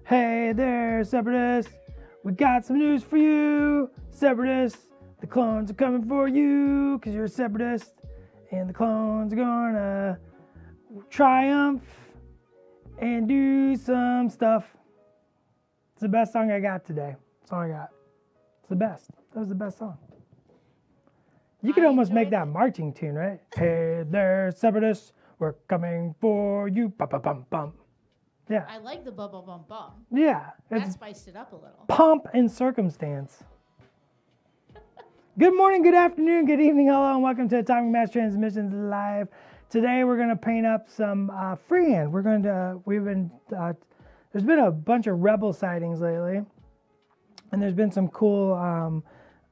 Hey there, separatists. We got some news for you, separatists. The clones are coming for you because you're a separatist. And the clones are gonna triumph and do some stuff. It's the best song I got today. That's all I got. It's the best. That was the best song. You could almost make that marching tune, right? Hey there, separatists. We're coming for you. Bum, bum, bum, bum. Yeah. I like the bum, bum, bum, bum. Yeah. That spiced it up a little. Pomp and circumstance. Good morning, good afternoon, good evening, hello, and welcome to Atomic Mass Transmissions Live. Today we're going to paint up some freehand. There's been a bunch of rebel sightings lately, and there's been some cool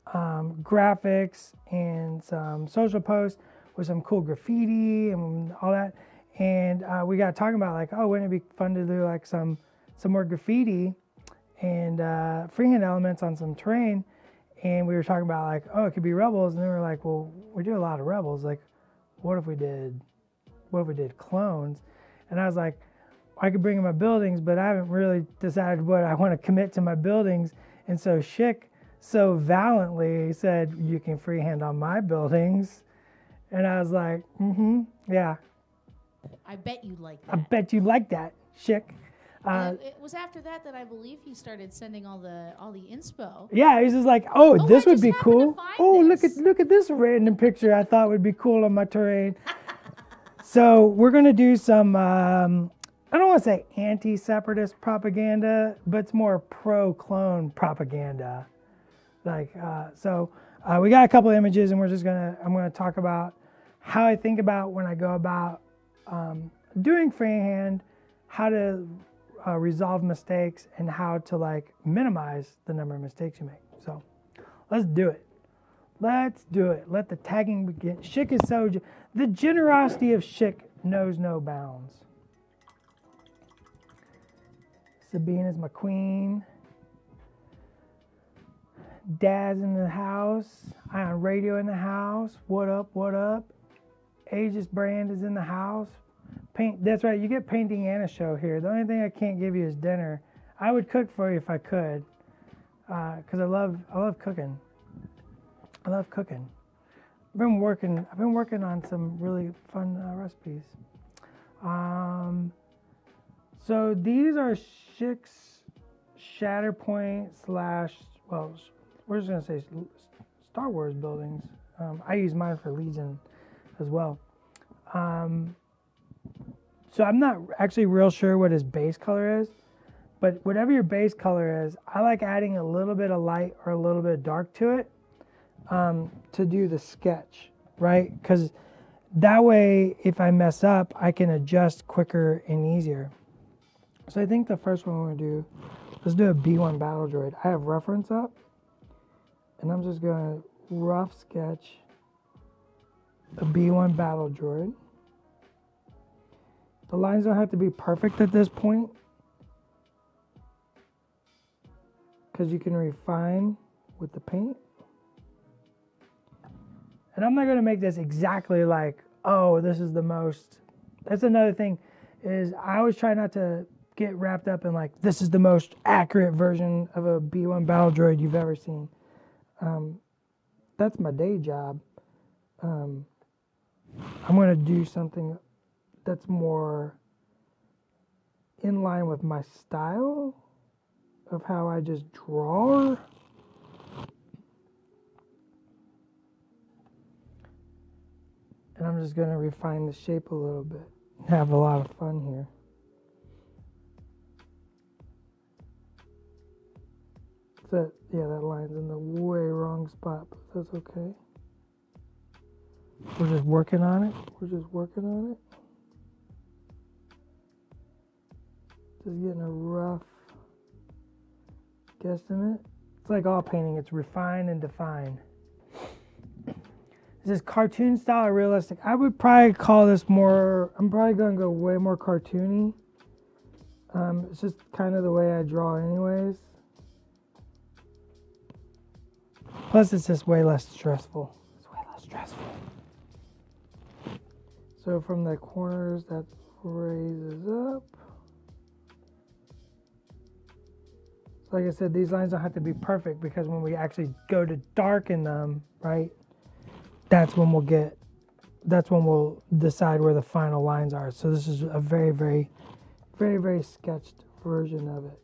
graphics and some social posts with some cool graffiti and all that. And we got talking about like, oh, wouldn't it be fun to do like some more graffiti and freehand elements on some terrain? And we were talking about like, oh, it could be rebels, and then we were like, well, we do a lot of rebels. Like, what if we did clones? And I was like, I could bring in my buildings, but I haven't really decided what I want to commit to my buildings. And so Schick so valiantly said, you can freehand on my buildings. And I was like, yeah. I bet you like that. I bet you like that, Schick. It was after that I believe he started sending all the inspo. Yeah, he's just like, oh, this would be cool. Oh, this. look at this random picture I thought would be cool on my terrain. So we're gonna do some I don't want to say anti-separatist propaganda, but it's more pro-clone propaganda. Like we got a couple of images, and I'm gonna talk about how I think about when I go about doing freehand, how to resolve mistakes, and how to like minimize the number of mistakes you make. So let's do it. Let the tagging begin. Schick is the generosity of Schick knows no bounds. Sabine is my queen. Dad's in the house. Ion Radio in the house. What up? Aegis Brand is in the house. That's right, you get painting and a show here. The only thing I can't give you is dinner. I would cook for you if I could, because I love cooking. I've been working on some really fun recipes. So these are Schick's Shatterpoint / we're just gonna say Star Wars buildings. I use mine for Legion as well. So I'm not actually real sure what his base color is, but whatever your base color is, I like adding a little bit of light or a little bit of dark to it to do the sketch, right? Because that way, if I mess up, I can adjust quicker and easier. So I think the first one we're going to do, let's do a B1 battle droid. I have reference up, and I'm just going to rough sketch a B1 battle droid. The lines don't have to be perfect at this point, because you can refine with the paint. And I'm not going to make this exactly like, oh, this is the most. That's another thing, is I always try not to get wrapped up in like, this is the most accurate version of a B1 battle droid you've ever seen. That's my day job. I'm going to do something that's more in line with my style of how I just draw. And I'm just going to refine the shape a little bit. Have a lot of fun here. That line's in the way wrong spot, but that's okay. We're just working on it. Just getting a rough guesstimate. It's like all painting, it's refined and defined. Is this cartoon style or realistic? I would probably call this more, I'm probably going to go way more cartoony. It's just kind of the way I draw anyways. Plus it's just way less stressful. So from the corners, that raises up. So like I said, these lines don't have to be perfect because when we actually go to darken them, right, that's when we'll decide where the final lines are. So this is a very, very, very, very sketched version of it.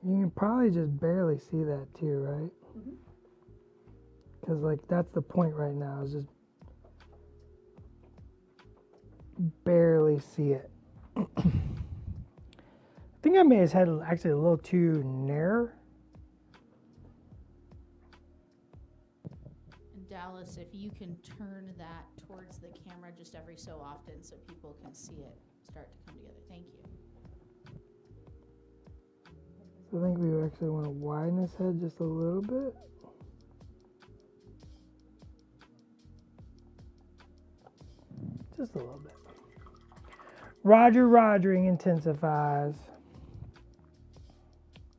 You can probably just barely see that too, right? Because like that's the point right now, is just barely see it. I think I made his head actually a little too narrow. And Dallas, if you can turn that towards the camera just every so often so people can see it start to come together. Thank you. I think we actually want to widen his head just a little bit. Just a little bit. Rogering intensifies.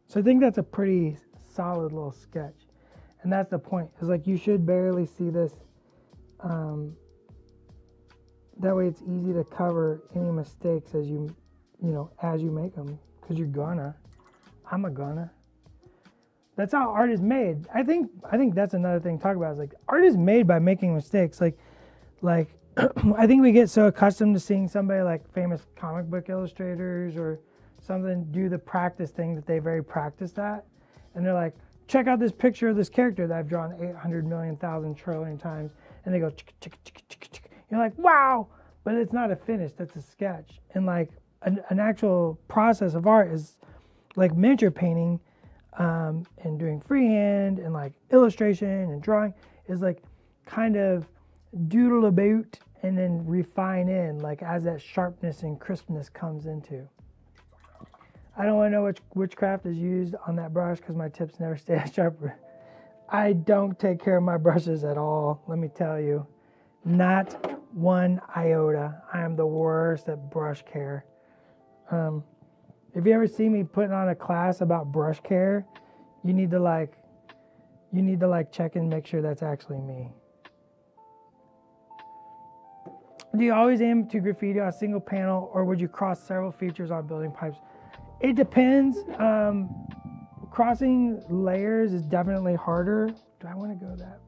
So I think that's a pretty solid little sketch. And that's the point. It's like you should barely see this. That way it's easy to cover any mistakes as you make them. Because you're gonna. I'm a gonna. That's how art is made. I think that's another thing to talk about. Is like art is made by making mistakes. Like I think we get so accustomed to seeing somebody like famous comic book illustrators or something do the practice thing that they very practiced at, and they're like, check out this picture of this character that I've drawn 800 million thousand trillion times, and they go chick, chick, chick, chick, chick. You're like, wow, but it's not a finish. That's a sketch. And like an actual process of art is like miniature painting, and doing freehand and like illustration and drawing is like kind of doodle about and then refine in like as that sharpness and crispness comes into. I don't want to know which craft is used on that brush because my tips never stay as sharp. I don't take care of my brushes at all, let me tell you. Not one iota. I am the worst at brush care. If you ever see me putting on a class about brush care, you need to check and make sure that's actually me. Do you always aim to graffiti on a single panel, or would you cross several features on building pipes? It depends. Crossing layers is definitely harder. Do I want to go that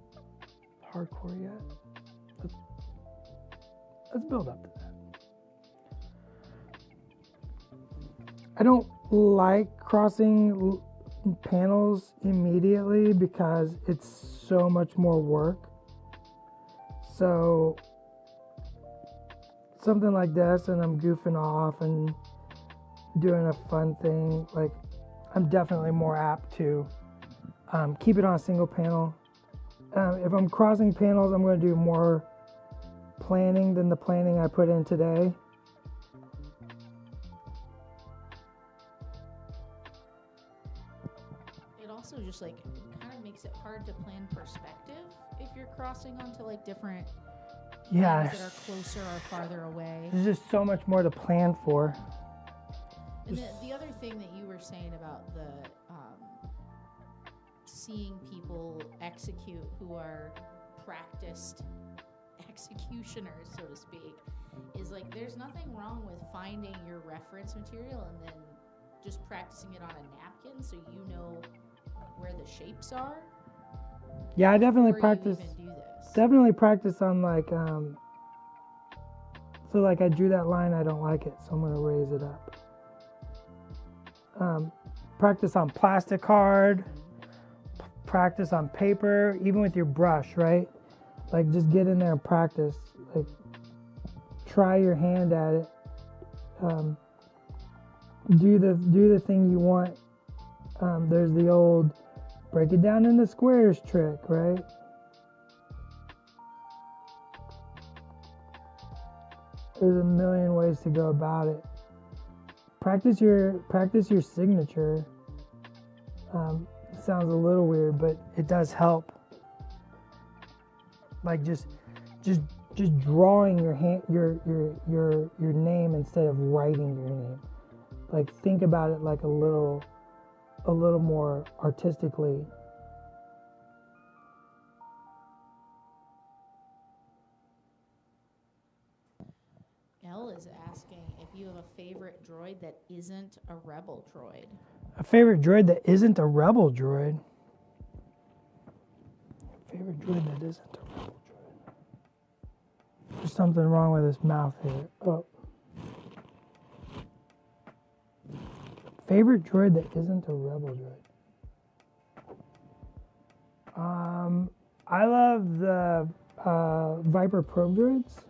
hardcore yet? Let's build up to that. I don't like crossing panels immediately because it's so much more work. So something like this, and I'm goofing off and doing a fun thing, like I'm definitely more apt to keep it on a single panel. If I'm crossing panels, I'm going to do more planning than the planning I put in today. Also just like kind of makes it hard to plan perspective if you're crossing onto like different things that are closer or farther away. There's just so much more to plan for. And the other thing that you were saying about the seeing people execute who are practiced executioners, so to speak, is like there's nothing wrong with finding your reference material and then just practicing it on a napkin so you know where the shapes are. Yeah, I definitely practice. Definitely practice on like so like I drew that line, I don't like it, so I'm gonna raise it up. Practice on plastic card, practice on paper, even with your brush, right? Like just get in there and practice. Like try your hand at it. Do the thing you want. There's the old break it down into squares trick, right? There's a million ways to go about it. Practice your signature. It sounds a little weird, but it does help. Like just drawing your hand, your name instead of writing your name. Like think about it like a little a little more artistically. Elle is asking if you have a favorite droid that isn't a rebel droid. A favorite droid that isn't a rebel droid. Favorite droid that isn't a rebel droid. There's something wrong with his mouth here. Oh. Favorite droid that isn't a rebel droid. I love the Viper probe droids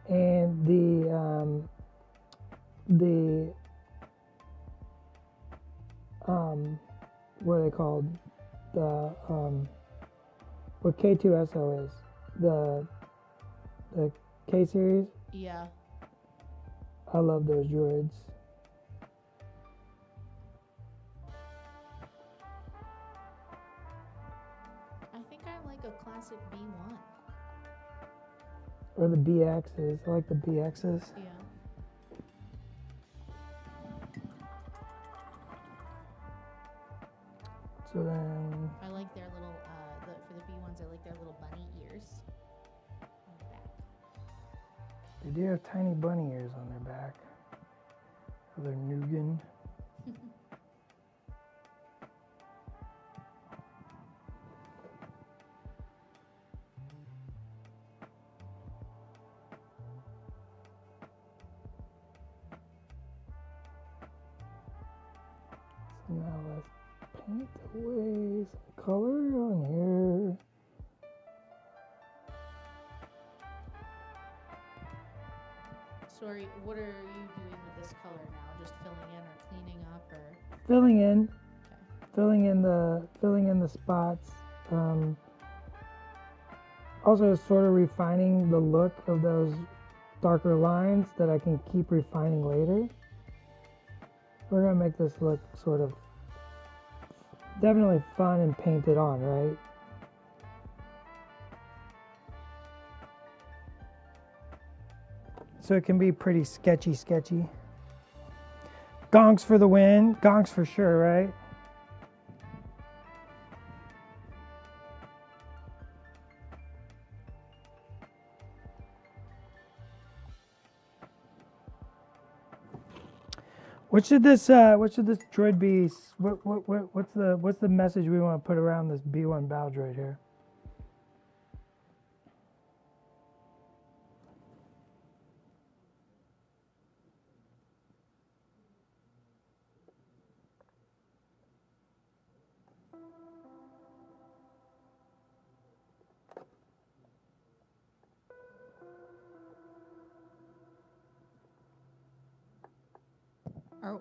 and the what are they called? The what K2SO is, the K series. Yeah. I love those droids. I think I like a classic B1. Or the BXs. I like the BXs. Yeah. So then, I like their little, for the B1s, I like their little bunny ears on the back. they do have tiny bunny ears on their back. For their nougat. So now let's paint away some color on here. Sorry, what are you doing with this color now? Just filling in or cleaning up or? Filling in. Okay. Filling in the spots. Also sort of refining the look of those darker lines that I can keep refining later. We're gonna make this look sort of definitely fun and painted on, right? So it can be pretty sketchy. Gonks for the win. Gonks for sure, right? What should this droid be? What's the message we want to put around this B1 bow droid here?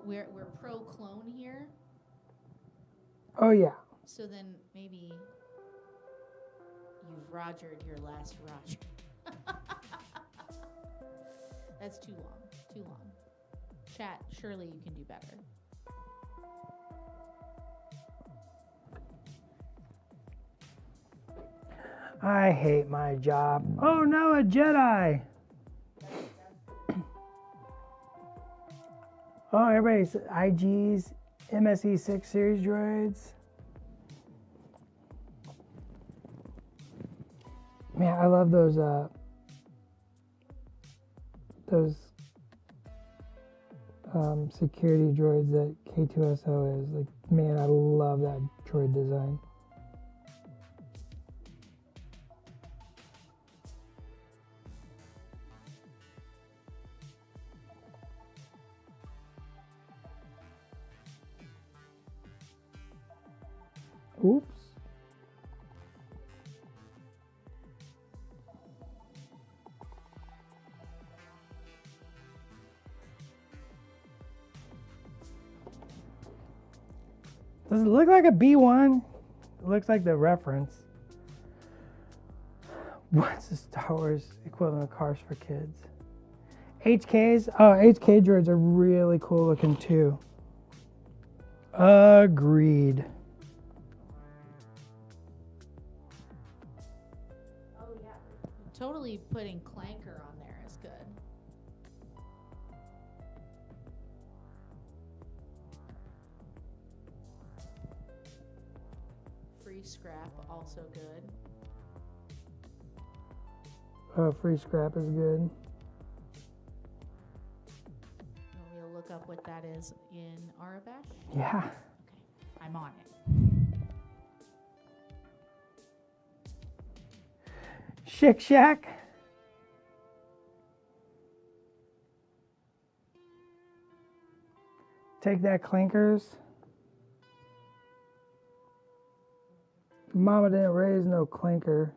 We're pro clone here, Oh yeah. so then maybe you've Rogered your last Roger. That's too long. Chat, surely you can do better. I hate my job. Oh no, a Jedi. Oh, everybody's IGs, MSE6 series droids. Man, I love those security droids that K2SO is. Like, man, I love that droid design. Oops. Does it look like a B1? It looks like the reference. What's the Star Wars equivalent of Cars for Kids? HKs? Oh, HK droids are really cool looking too. Agreed. Totally putting Clanker on there is good. free scrap, also good. Free scrap is good. You want me to look up what that is in Arabash? Yeah. Okay, I'm on it. Shick Shack. Take that, clinkers. Mama didn't raise no clinker.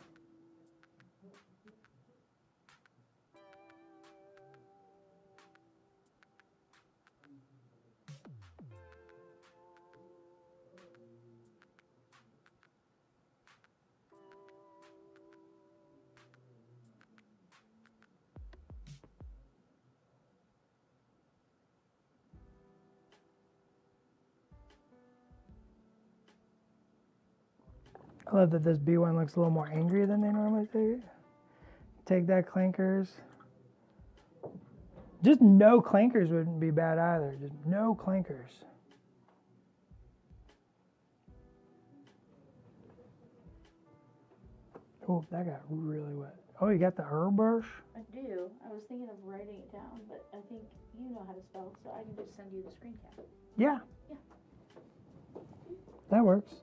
I love that this B1 looks a little more angry than they normally do. Take that, clinkers. Just no clinkers wouldn't be bad either. Just no clinkers. Oh, that got really wet. Oh, you got the herb brush? I do. I was thinking of writing it down, but I think you know how to spell, so I can just send you the screen cap. Yeah. Yeah. That works.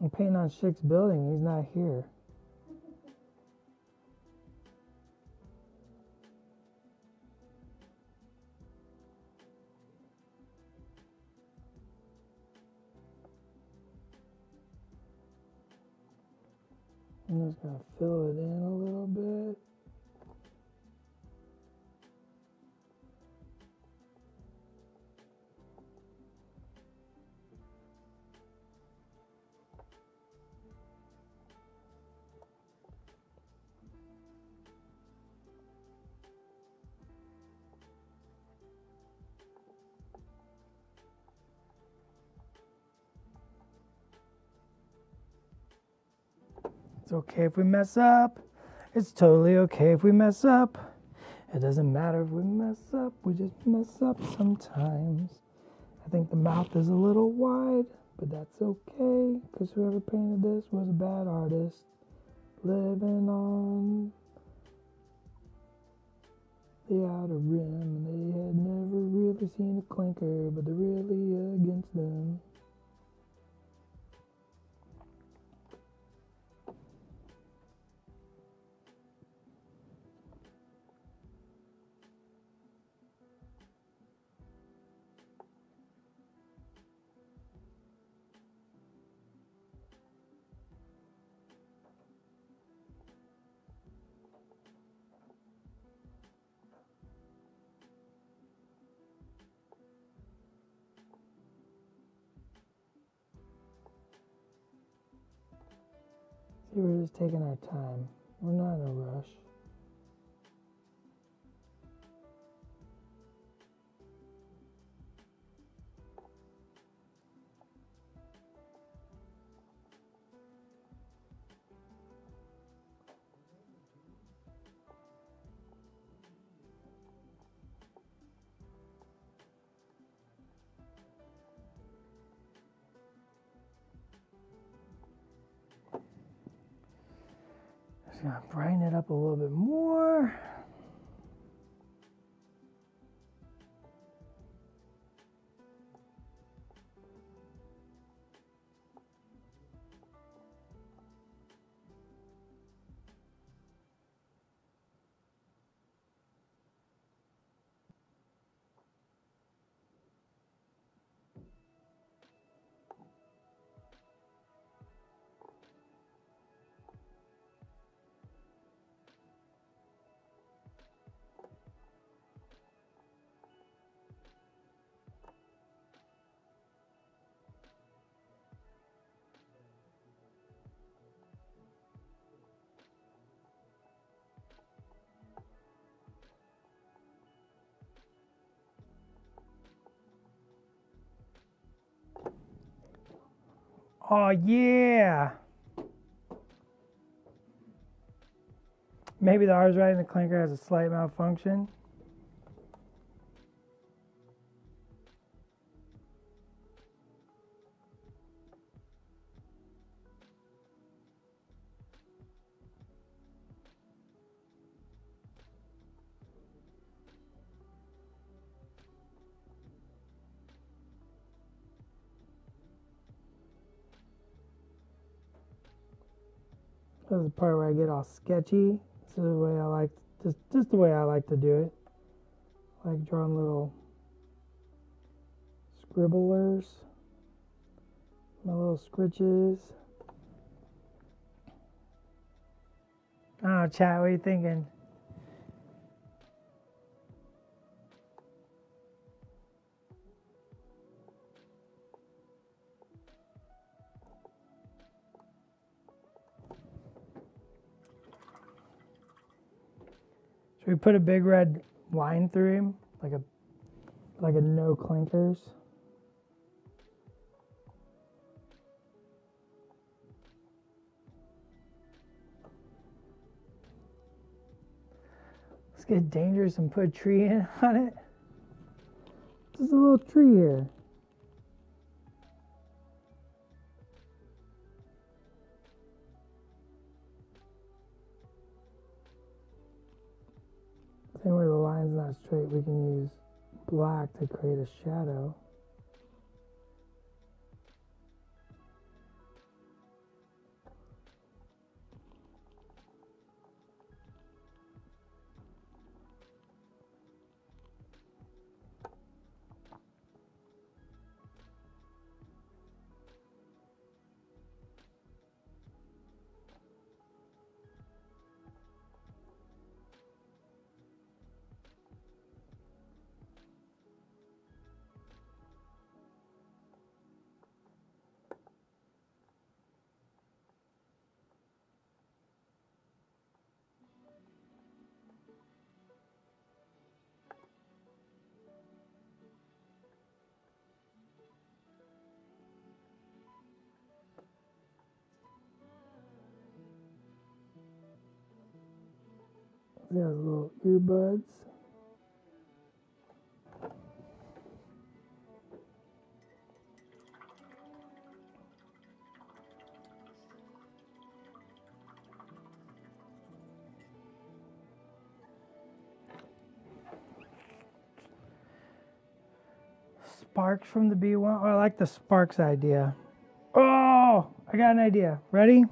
I'm painting on Schick's building. He's not here. I'm just going to fill it in a little bit. It's okay if we mess up. It's totally okay if we mess up. It doesn't matter if we mess up. We just mess up sometimes. I think the mouth is a little wide, but that's okay, because whoever painted this was a bad artist. Living on the outer rim, and they had never really seen a clinker, but they're really against them. See, we're just taking our time. We're not in a rush. Just gonna brighten it up a little bit more. Oh yeah. Maybe the R's right and the clinker has a slight malfunction. This is the part where I get all sketchy. This is the way I like, just the way I like to do it. I like drawing little scribblers, my little scritches. I don't know, chat, what are you thinking? Should we put a big red line through him, like a no clinkers? Let's get dangerous and put a tree in on it. Just a little tree here. Same where the line's not straight, we can use black to create a shadow. He has little earbuds. Sparks from the B1. Oh, I like the sparks idea. Oh, I got an idea. Ready?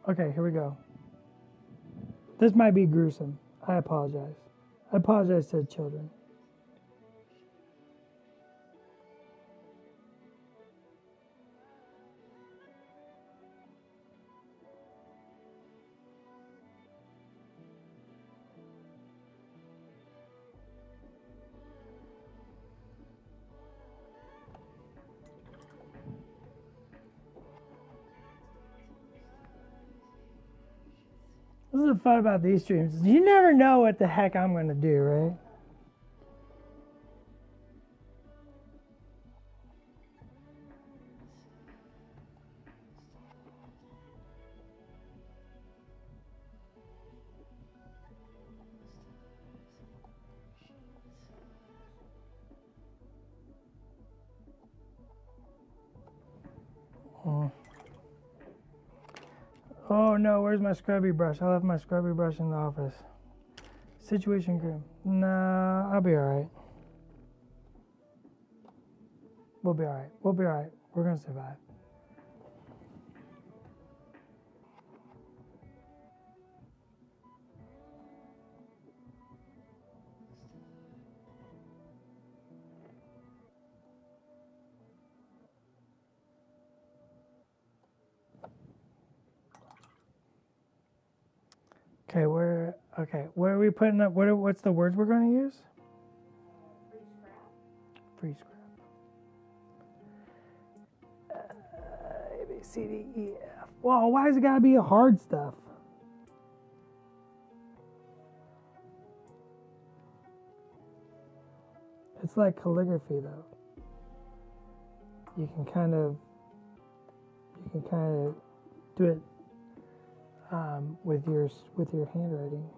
Okay, here we go. This might be gruesome. I apologize. I apologize to the children. This is the fun about these streams. You never know what the heck I'm going to do, right? Oh no, where's my scrubby brush? I left my scrubby brush in the office. Situation grim. Nah, I'll be alright. We'll be alright. We'll be alright. We're gonna survive. Where are we putting up? What's the words we're going to use? Free scrap. A, B, C, D, E, F. Whoa, why has it got to be a hard stuff? It's like calligraphy, though. You can kind of do it with your handwriting.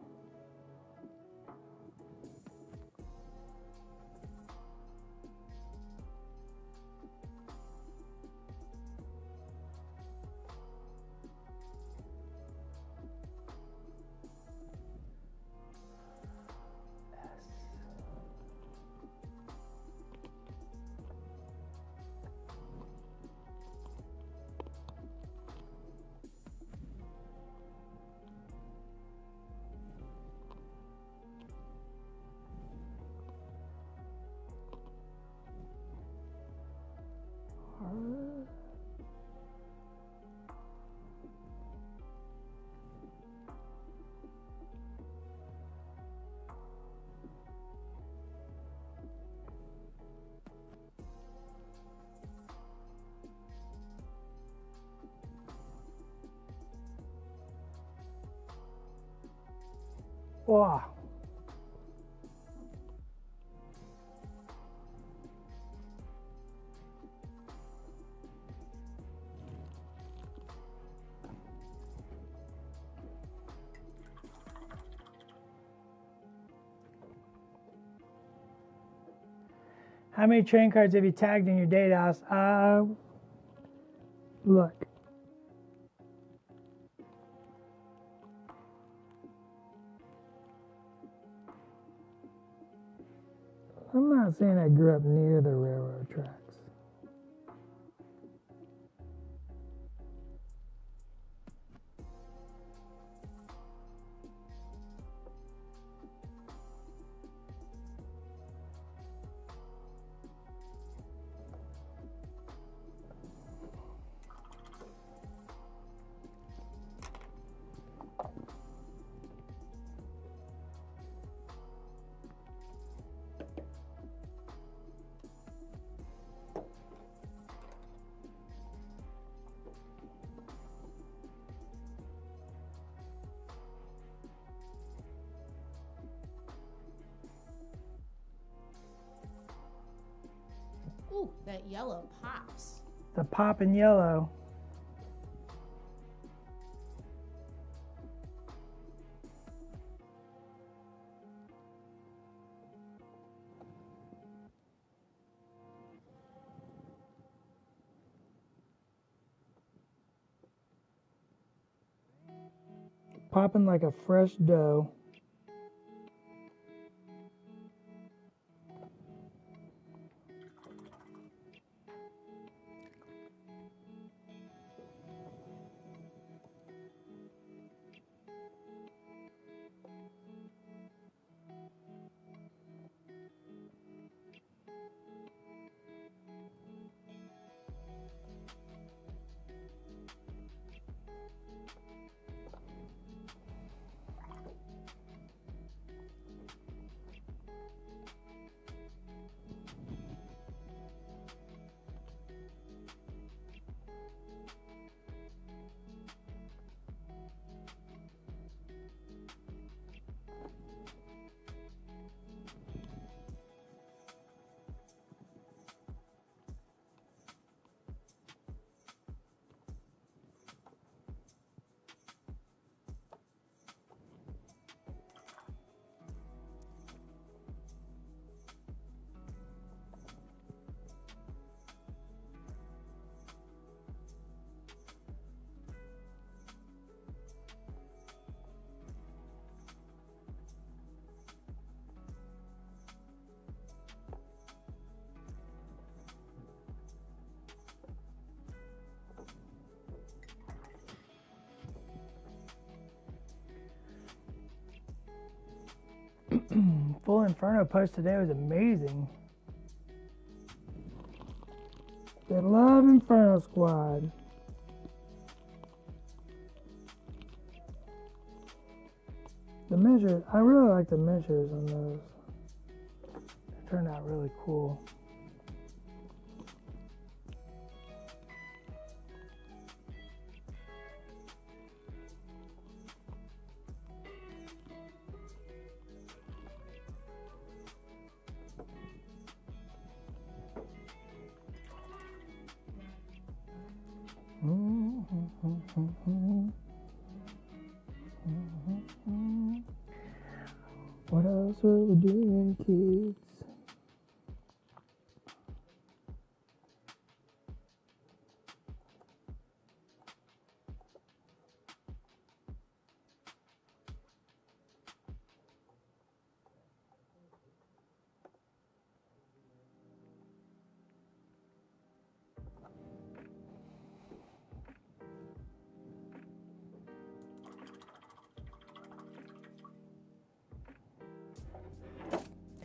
Wow. How many train cards have you tagged in your data house? Look. I'm not saying I grew up near the railroad tracks. Ooh, that yellow pops. The pop in yellow. Popping like a fresh dough. Full Inferno post today was amazing. They love Inferno Squad. The measures, I really like the measures on those. They turned out really cool. What else were we doing, kids?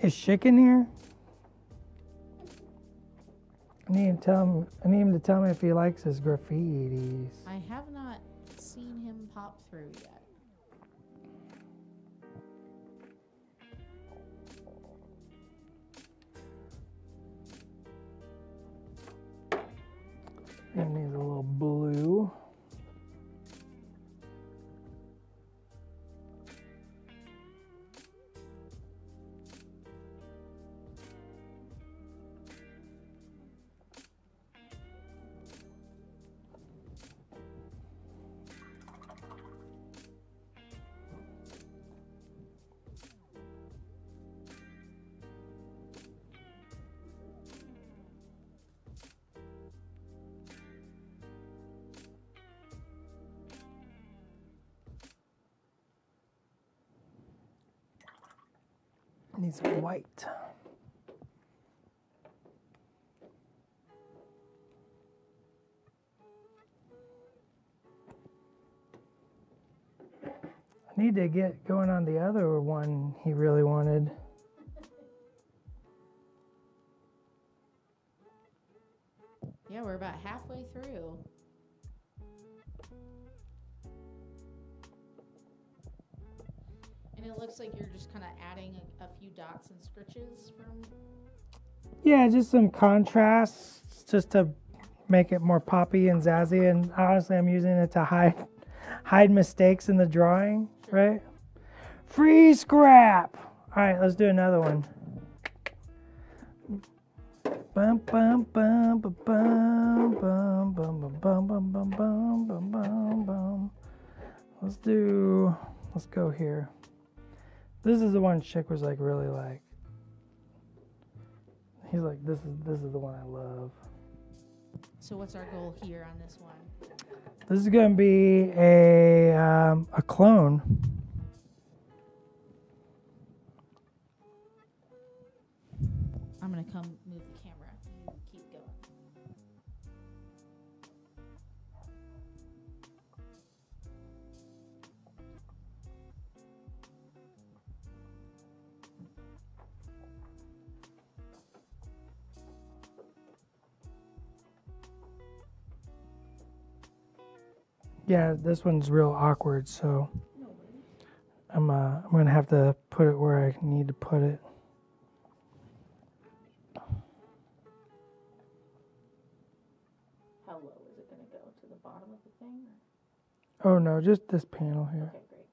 Is Schick in here? I need him to tell me if he likes his graffitis. I have not seen him pop through yet. He needs a little blue. Need some white. I need to get going on the other one he really wanted. Yeah, we're about halfway through. And it looks like you're just kind of adding a few dots and scritches from... Yeah, just some contrasts just to make it more poppy and zazzy. And honestly, I'm using it to hide mistakes in the drawing, right? Free scrap! All right, let's do another one. Bum bum bum bum bum bum bum bum bum bum bum bum bum bum. Let's go here. This is the one Chick was like really like. He's like, this is the one I love. So what's our goal here on this one? This is gonna be a clone. I'm gonna come move the camera. You keep going. Yeah, this one's real awkward, so I'm gonna have to put it where I need to put it. How low is it gonna go? To the bottom of the thing? Oh no, just this panel here. Okay, great.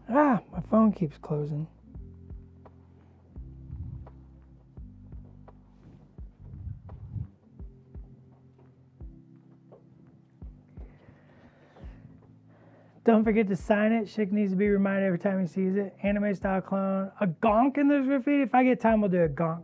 Ah, my phone keeps closing. Don't forget to sign it. Chick needs to be reminded every time he sees it. Anime style clone. A gonk in this graffiti? If I get time, we'll do a gonk.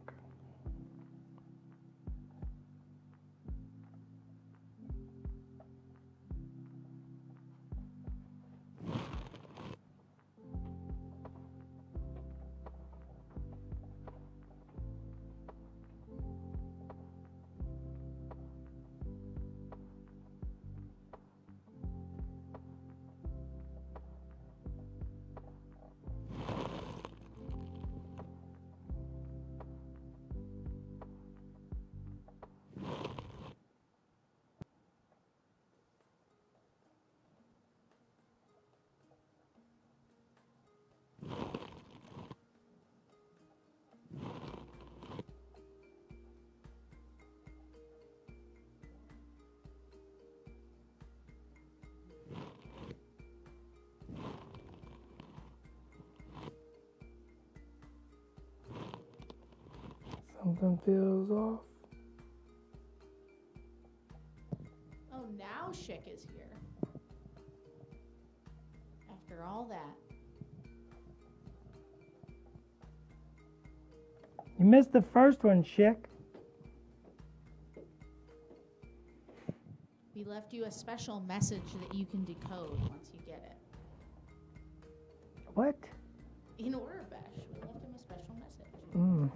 Something feels off. Oh, now Chick is here. After all that. You missed the first one, Chick. We left you a special message that you can decode once you get it. What? In Urabesh, we left him a special message. Mm.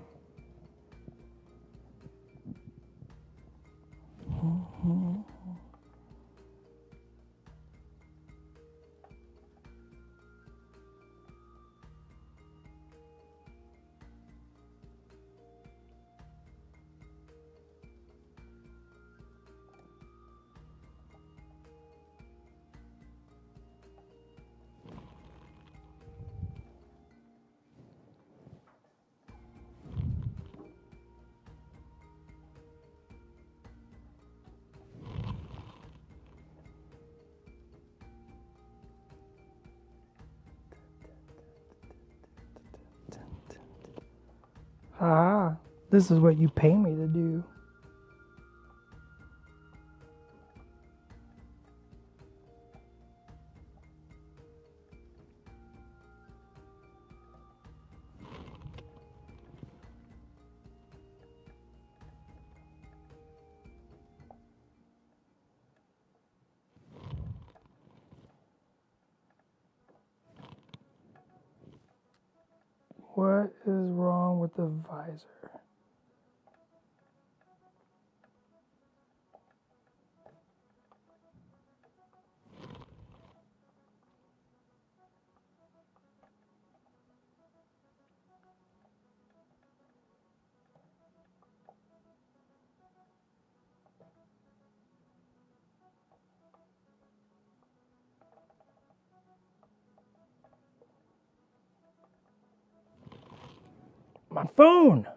Ah, this is what you pay me to do. What is wrong with the visor? My phone!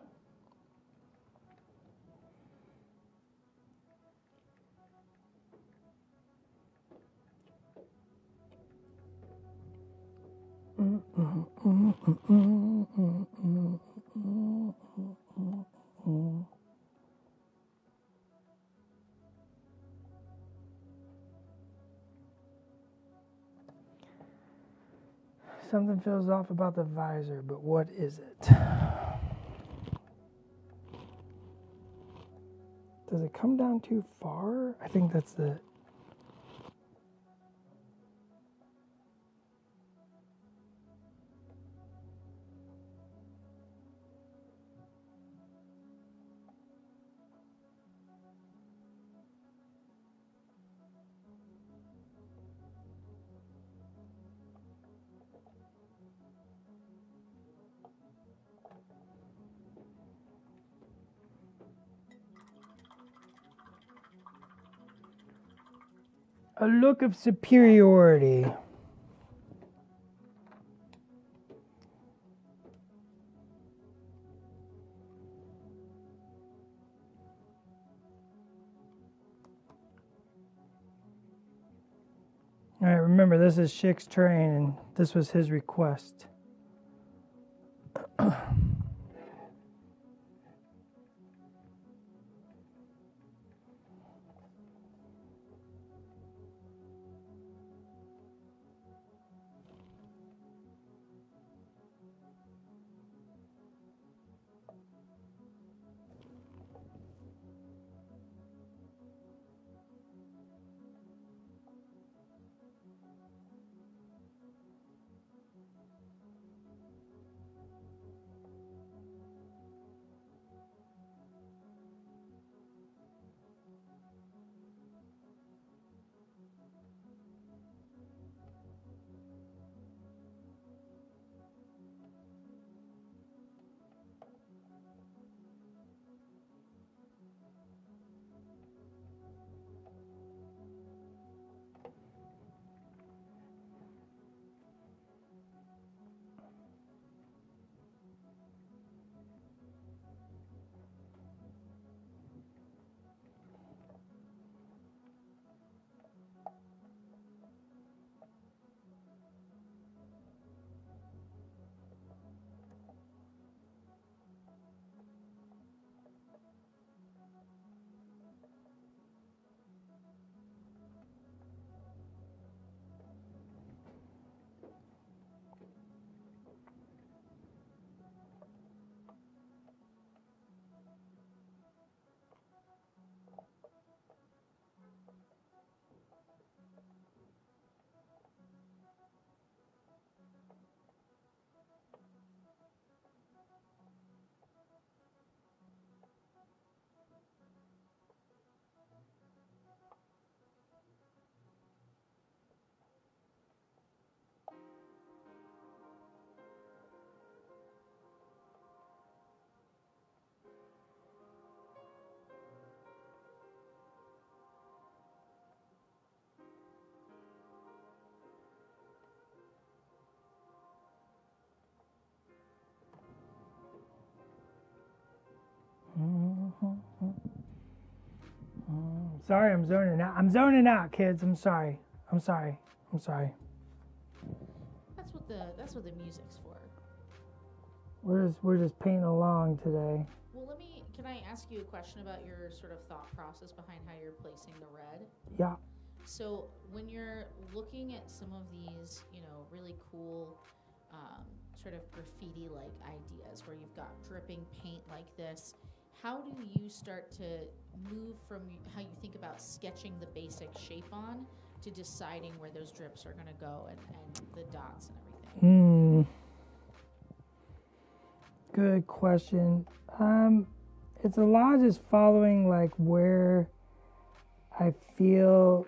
Something feels off about the visor, but what is it? Does it come down too far? I think that's the... A look of superiority. All right, remember, this is Schick's terrain, and this was his request. Sorry, I'm zoning out. I'm zoning out, kids. I'm sorry. I'm sorry. I'm sorry. That's what the music's for. We're just painting along today. Well, can I ask you a question about your sort of thought process behind how you're placing the red? Yeah. So when you're looking at some of these, really cool sort of graffiti-like ideas where you've got dripping paint like this, how do you start to move from how you think about sketching the basic shape on to deciding where those drips are going to go and the dots and everything? Good question. It's a lot of just following like where I feel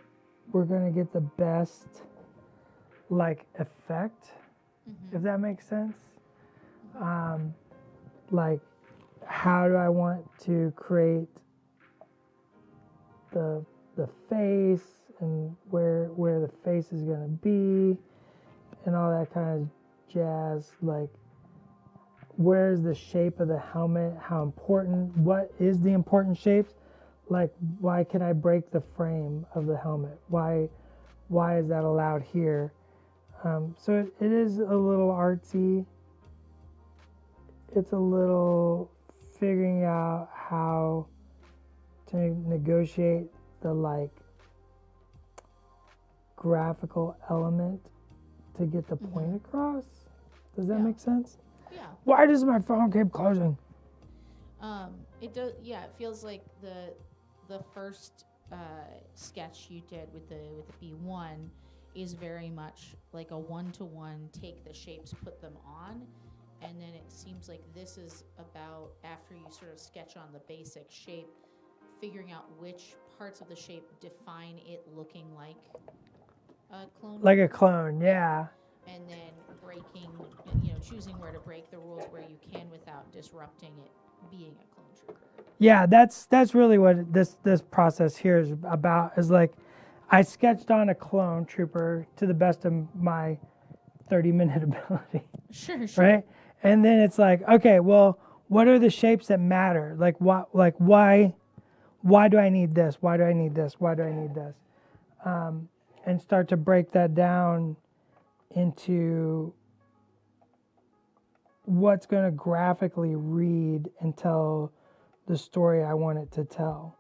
we're gonna get the best like effect, if that makes sense. Like how do I want to create the face and where the face is gonna be and all that kind of jazz, like where's the shape of the helmet, how important, what is the important shapes, like why can I break the frame of the helmet, why is that allowed here. So it is a little artsy, it's a little figuring out how to negotiate the like graphical element to get the point across. Does that make sense? Yeah. Why does my phone keep closing? It does. Yeah, it feels like the first sketch you did with the B1 is very much like a one-to-one. Take the shapes, put them on, and then it seems like this is about after you sort of sketch on the basic shape, figuring out which parts of the shape define it looking like a clone. Like a clone, yeah. And then breaking, choosing where to break the rules where you can without disrupting it being a clone trooper. Yeah, that's really what this process here is about. Is like, I sketched on a clone trooper to the best of my 30-minute ability. Sure. Right, and then it's like, okay, well, what are the shapes that matter? Like, why do I need this? Why do I need this? Why do I need this? And start to break that down into what's going to graphically read and tell the story I want it to tell.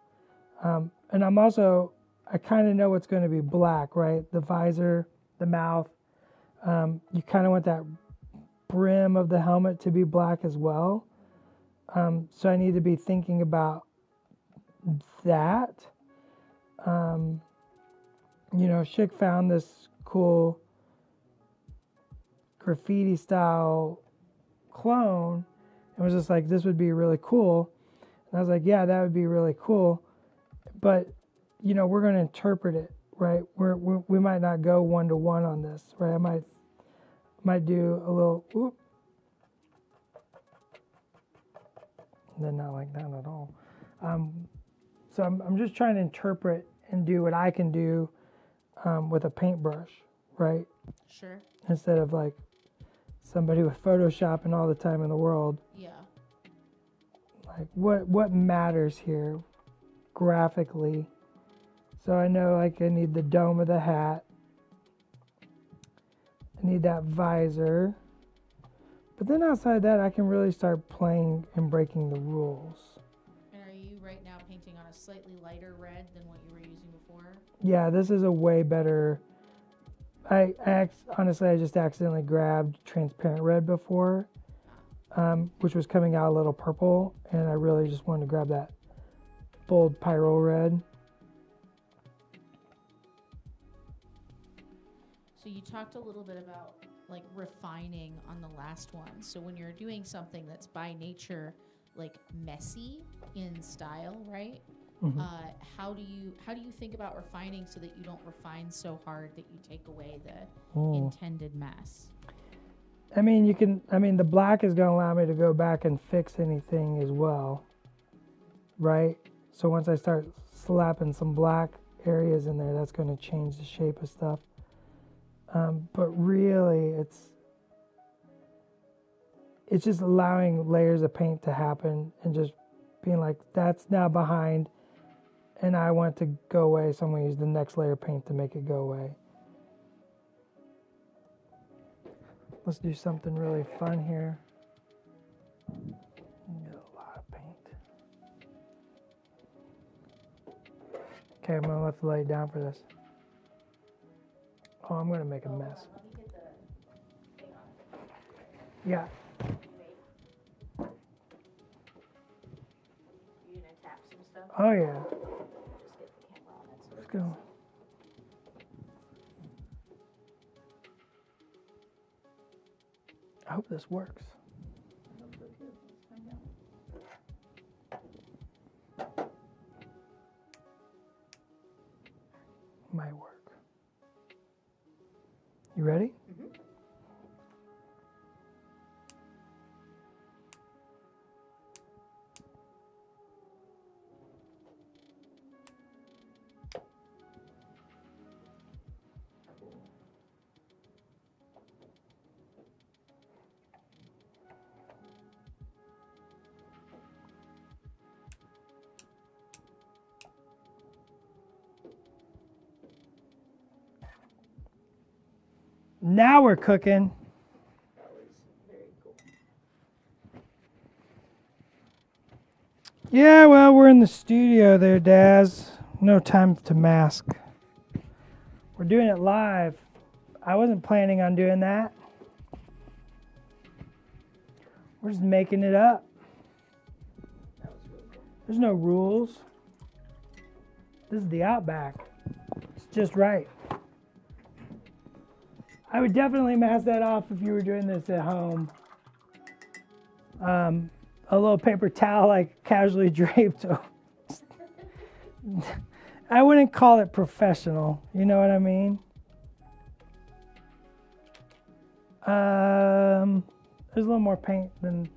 And I kind of know what's going to be black, right? The visor, the mouth. You kind of want that brim of the helmet to be black as well. So I need to be thinking about that. Schick found this cool graffiti style clone and was just like, this would be really cool. And I was like, yeah, that would be really cool. But, we're going to interpret it, right? We might not go one-to-one on this, right? I might do a little, whoop. And then not like that at all. So I'm just trying to interpret and do what I can do with a paintbrush, right? Sure. Instead of like somebody with Photoshop and all the time in the world. Yeah. Like what matters here graphically. So I know like I need the dome of the hat. I need that visor. But then outside that, I can really start playing and breaking the rules. And are you right now painting on a slightly lighter red than what you were using before? Yeah, this is a way better. Honestly, I just accidentally grabbed transparent red before, which was coming out a little purple, and I really just wanted to grab that bold pyro red. So you talked a little bit about like refining on the last one. So when you're doing something that's by nature like messy in style, right? Mm-hmm. How do you think about refining so that you don't refine so hard that you take away the intended mess? The black is going to allow me to go back and fix anything as well, right? So once I start slapping some black areas in there, that's going to change the shape of stuff. But really, it's just allowing layers of paint to happen and just being like, that's now behind, and I want it to go away, so I'm going to use the next layer of paint to make it go away. Let's do something really fun here. Get a lot of paint. Okay, I'm gonna have to lay it down for this. Oh, I'm gonna make a mess. Let me get the thing on it. Yeah. You gonna tap some stuff? Oh yeah. Just get the camera on it. So Let's go. I hope this works. I hope so too. Let's find out. Might work. You ready? Mm-hmm. Now we're cooking. That was very cool. Yeah, well, we're in the studio there, Daz. No time to mask. We're doing it live. I wasn't planning on doing that. We're just making it up. That was really cool. There's no rules. This is the Outback. It's just right. I would definitely mask that off if you were doing this at home. A little paper towel like casually draped. I wouldn't call it professional. You know what I mean? There's a little more paint than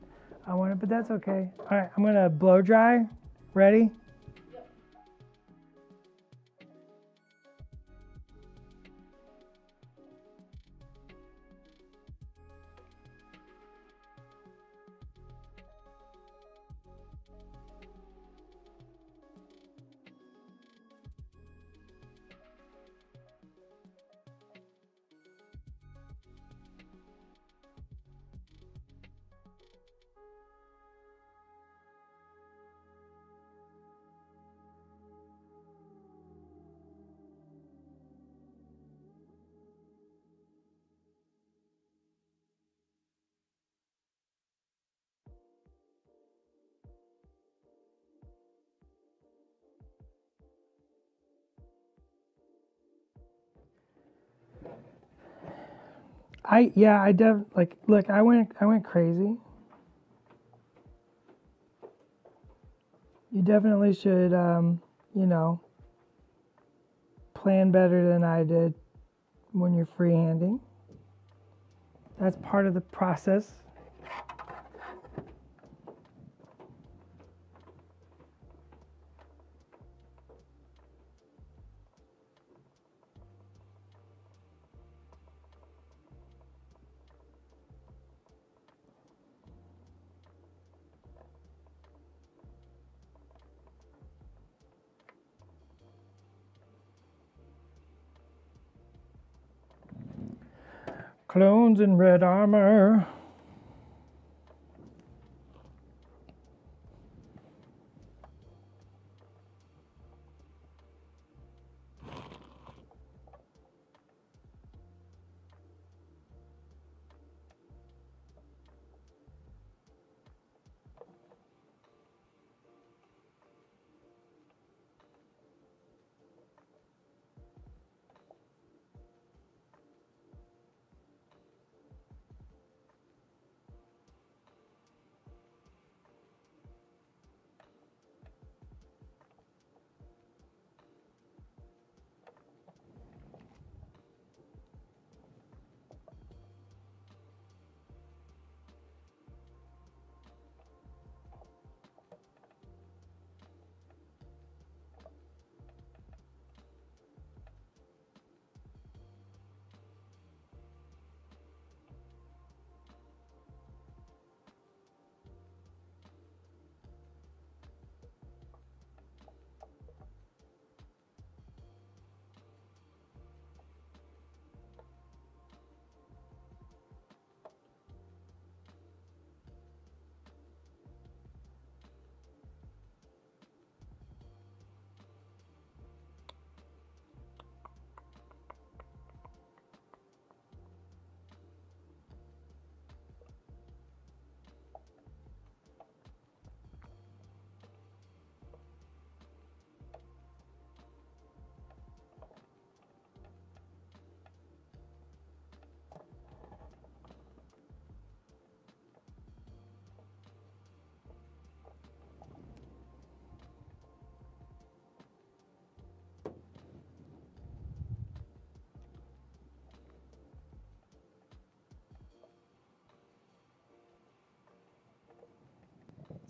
I wanted, but that's okay. All right, I'm gonna blow dry. Ready? Yep. Look, I went crazy. You definitely should, plan better than I did when you're freehanding. That's part of the process. Clones in red armor.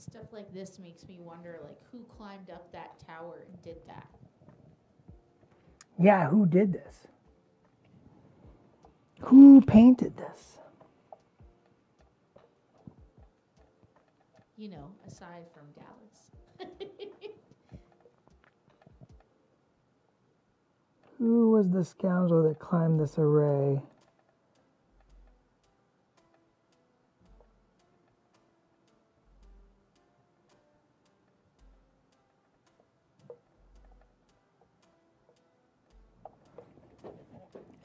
stuff like this makes me wonder, like, who climbed up that tower and did that? Yeah, who did this? Who painted this? You know, aside from Dallas. Who was the scoundrel that climbed this array?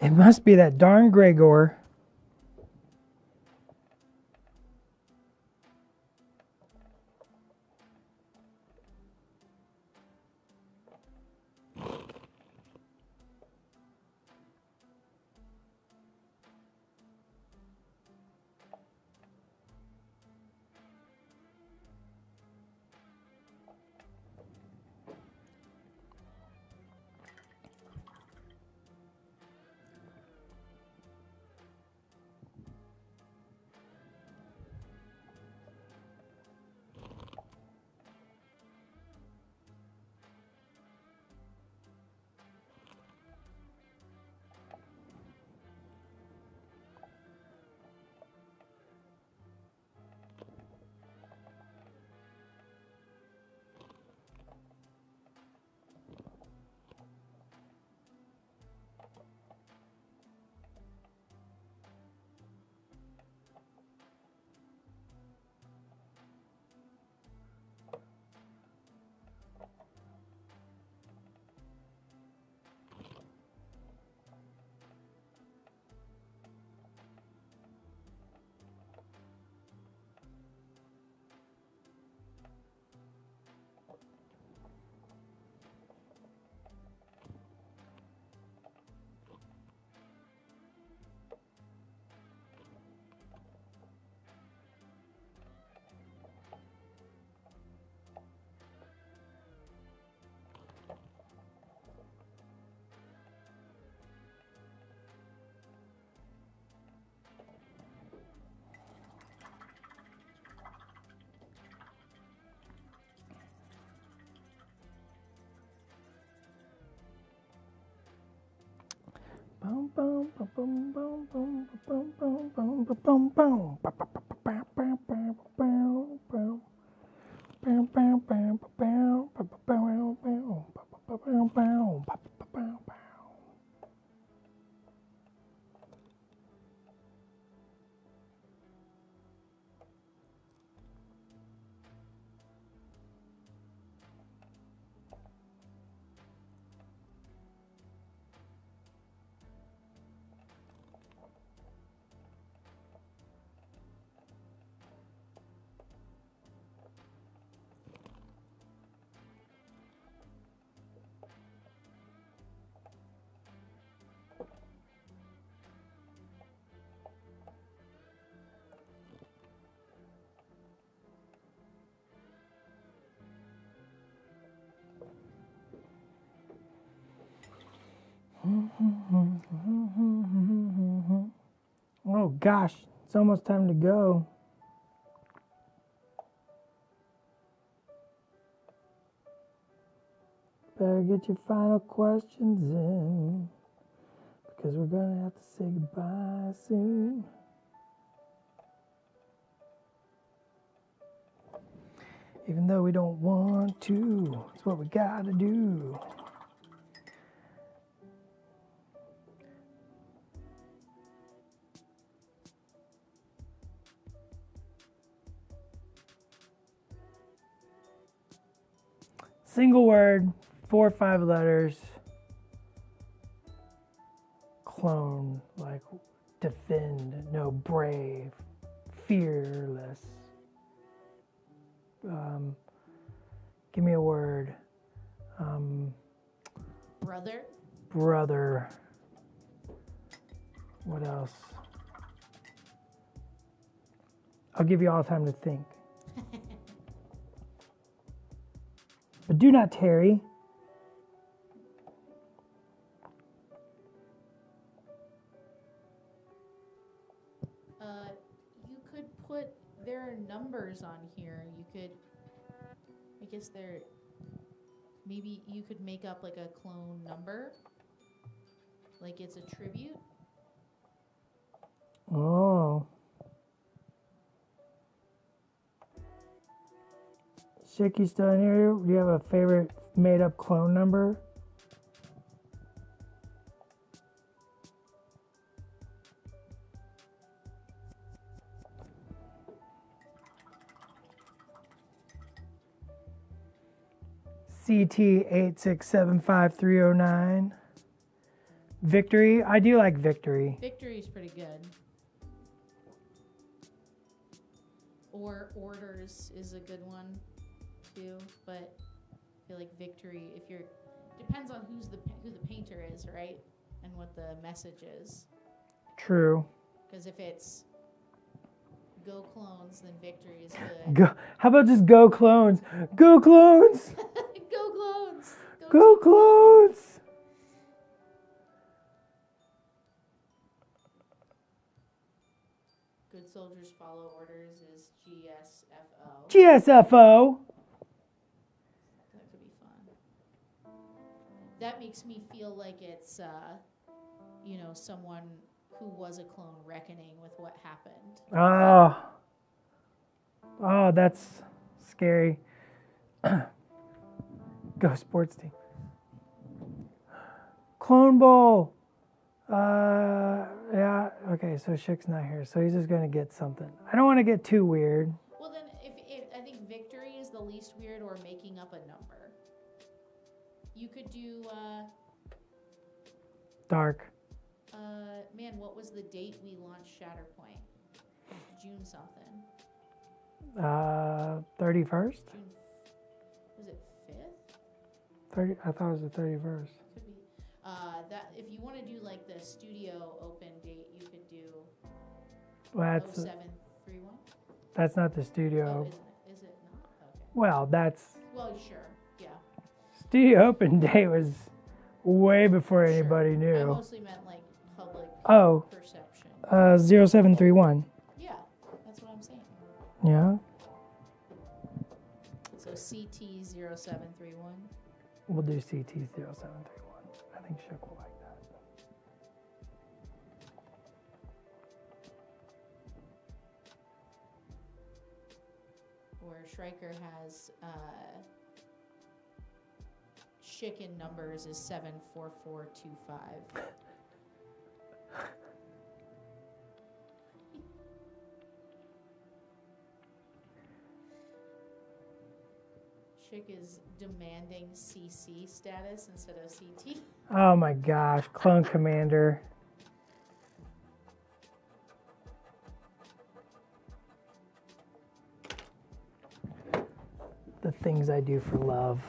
It must be that darn Gregor. Boom, boom, boom, boom, boom, boom, boom, boom, boom, boom, boom, boom. Oh gosh, it's almost time to go. Better get your final questions in, because we're gonna have to say goodbye soon. Even though we don't want to, it's what we gotta do. Single word, 4 or 5 letters. Clone, like defend, no, brave, fearless. Give me a word. Brother. Brother. What else? I'll give you all time to think. But do not tarry. You could put, there are numbers on here. You could guess they're, maybe you could make up like a clone number, like it's a tribute. Oh. Chick, you still in here? Do you have a favorite made-up clone number? CT8675309. Victory. I do like Victory. Victory's pretty good. Or Orders is a good one too, but I feel like Victory, if you're, depends on who the painter is, right? And what the message is. True. Because if it's Go Clones, then Victory is good. Go. How about just Go Clones? Go Clones! Go Clones! Go Clones! Good Soldiers Follow Orders is GSFO. GSFO. That could be fun. That makes me feel like it's, you know, someone who was a clone reckoning with what happened. Oh, that's scary. Go sports team. Clone Bowl. Yeah, okay, so Chick's not here, so he's just gonna get something. I don't want to get too weird. Well, then, if I think Victory is the least weird, or making up a number. You could do, Dark. man, what was the date we launched Shatterpoint? June something. 31st? June, was it 5th? 30. I thought it was the 31st. Could be. That if you want to do like the studio open date, you could do Well, that's 0731. that's not the Oh, studio. isn't it? Is it not? Okay. Well, that's Well, sure. Yeah. studio open day was way before anybody I knew. mostly meant like public Oh, perception. 0731. Yeah, that's what I'm saying. Yeah, So CT 0731. we'll do CT 0731. I think Chick will like that. Where Schreiker has chicken numbers is 74425. Chick is demanding CC status instead of CT. Oh my gosh, Clone Commander. The things I do for love.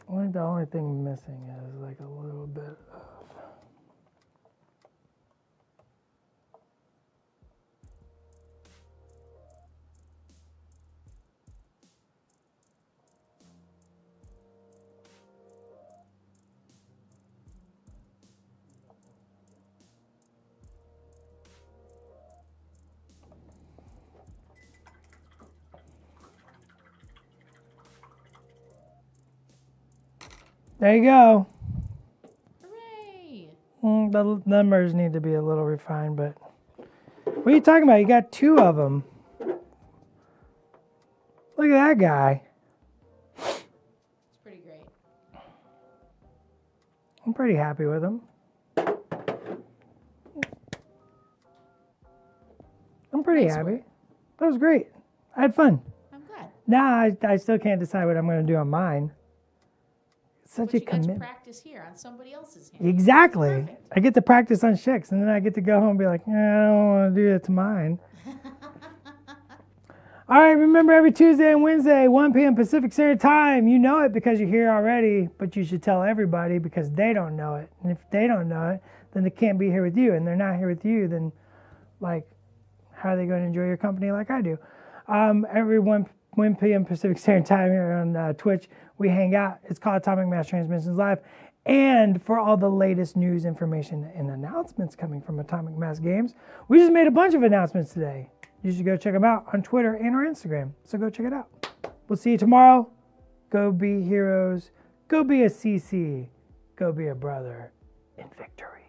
I think the only thing missing is like a little bit of There you go. Hooray! The numbers need to be a little refined, but what are you talking about? You got 2 of them. Look at that guy. It's pretty great. I'm pretty happy with him. I'm pretty Nice happy. work. That was great. I had fun. I'm glad. Now I still can't decide what I'm going to do on mine. It's such But a you got to commitment. practice here on somebody else's hand. Exactly. Perfect. I get to practice on Shik's, and then I get to go home and be like, I don't want to do it to mine. All right, remember every Tuesday and Wednesday, 1 p.m. Pacific Standard Time. You know it because you're here already, but you should tell everybody because they don't know it. And if they don't know it, then they can't be here with you. And they're not here with you, then, like, how are they going to enjoy your company like I do? Every 1 p.m. Pacific Standard Time here on Twitch, we hang out. It's called Atomic Mass Transmissions Live. And for all the latest news, information, and announcements coming from Atomic Mass Games, we just made a bunch of announcements today. You should go check them out on Twitter and our Instagram. So go check it out. We'll see you tomorrow. Go be heroes. Go be a CC. Go be a brother in victory.